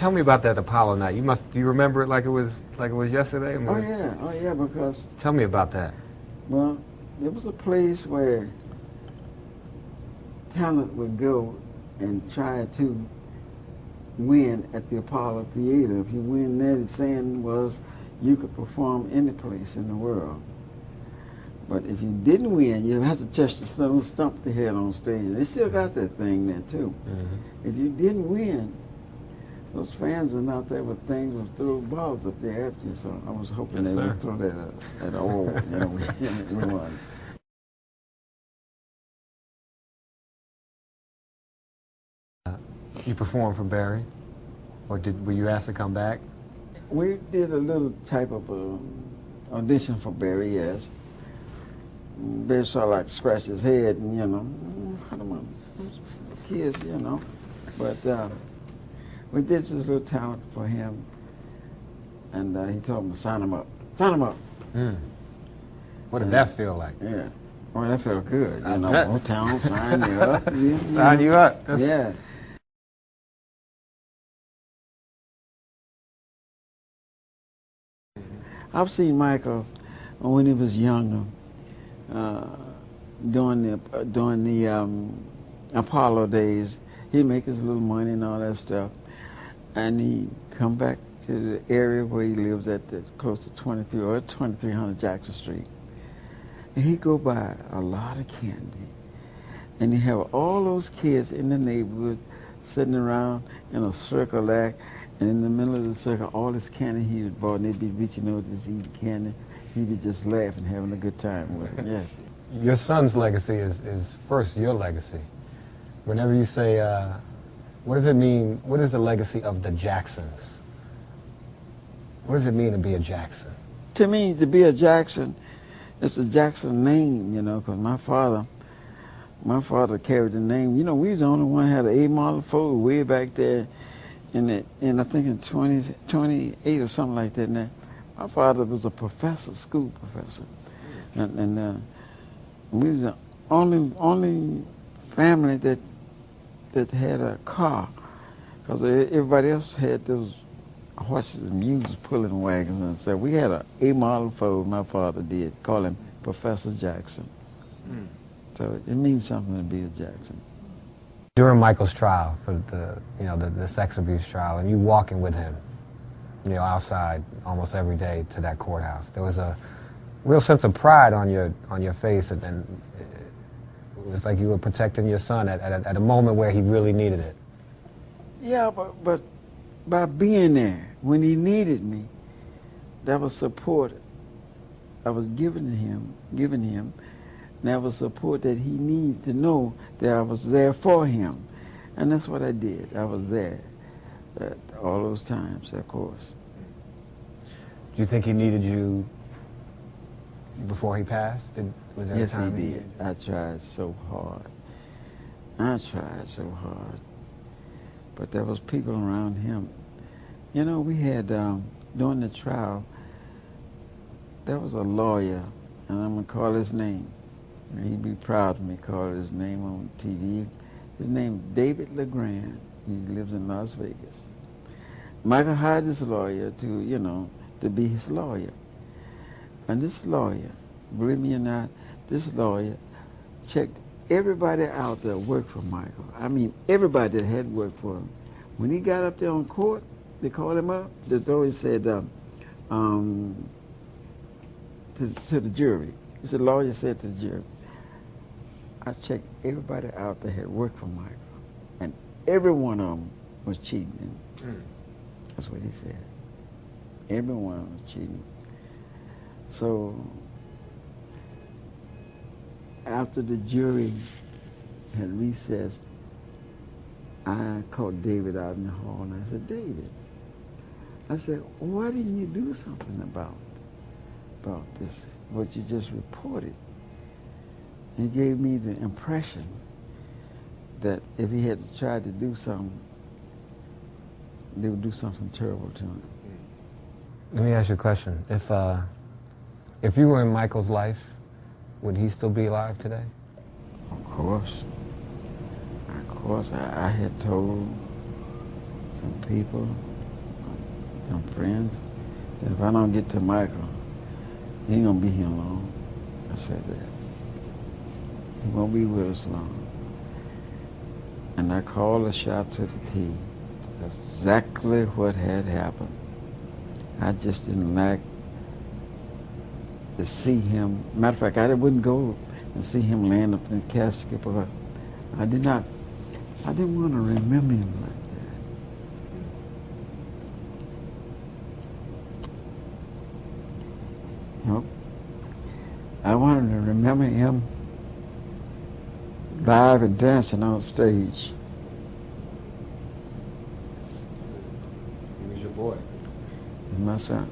tell me about that Apollo night. Do you remember it like it was yesterday? Oh yeah, because Tell me about that. well, it was a place where talent would go and try to win at the Apollo Theater. If you win there, the saying was you could perform any place in the world. But if you didn't win, you had to touch the stone, stump the head on stage. And they still got that thing there too. Mm-hmm. If you didn't win, those fans are out there with things with throw balls up there at you. So I was hoping they would throw that at all. You know, we won. You performed for Barry, or were you asked to come back? We did a little type of audition for Barry, yes. Barry sort of like scratched his head and, you know, I don't know, kids, you know. But we did this little talent for him, and he told me to sign him up. Sign him up. Mm. What did that feel like? Yeah. Well, that felt good. You know, Motown, sign you up. Sign you up. Yeah. I've seen Michael when he was younger, during the Apollo days. He'd make his little money and all that stuff, and he'd come back to the area where he lives at close to 2300 Jackson Street. And he'd go buy a lot of candy, and he'd have all those kids in the neighborhood sitting around in a circle there. And in the middle of the circle, all this candy he had bought, and they'd be reaching over to eating candy. He'd be just laughing, having a good time with it, yes. Your son's legacy is first your legacy. Whenever you say, what does it mean, what is the legacy of the Jacksons? What does it mean to be a Jackson? To me, to be a Jackson, it's a Jackson name, you know, because my father carried the name. You know, we was the only one who had an A model Ford way back there. And I think in 28 or something like that. Now, my father was a professor, school professor, and we was the only family that had a car, because everybody else had those horses and mules pulling wagons, and so we had a model Ford. My father did call him Professor Jackson. Mm. So it means something to be a Jackson. During Michael's trial for the sex abuse trial, and you walking with him, outside almost every day to that courthouse, there was a real sense of pride on your face, and it was like you were protecting your son at a moment where he really needed it. Yeah, but by being there when he needed me, that was support I was giving him. And that was support that he needed to know that I was there for him. And that's what I did. I was there all those times, of course. Do you think he needed you before he passed? Was there yes, a time he did. I tried so hard. But there was people around him. You know, we had, during the trial, there was a lawyer, and I'm going to call his name. He'd be proud of me calling his name on TV. His name is David LeGrand. He lives in Las Vegas. Michael hired this lawyer to be his lawyer. And this lawyer, believe me or not, this lawyer checked everybody out that worked for Michael. I mean, everybody that had worked for him. When he got up there on court, they called him up. The lawyer said to the jury, the lawyer said to the jury, I checked everybody out that had worked for Michael, and every one of them was cheating. That's what he said. Every one of them was cheating. So after the jury had recessed, I called David out in the hall, and I said, David, I said, why didn't you do something about this, what you just reported? He gave me the impression that if he had tried to do something, they would do something terrible to him. Let me ask you a question. If you were in Michael's life, would he still be alive today? Of course. Of course. I had told some people I'm friends. If I don't get to Michael, he ain't gonna be here long. I said that. He won't be with us long. And I called a shot to the T. That's exactly what had happened. I just didn't like to see him. Matter of fact, I wouldn't go and see him laying up in the casket because I didn't want to remember him like that. Nope. I wanted to remember him live and dancing on stage. He was your boy. He's my son.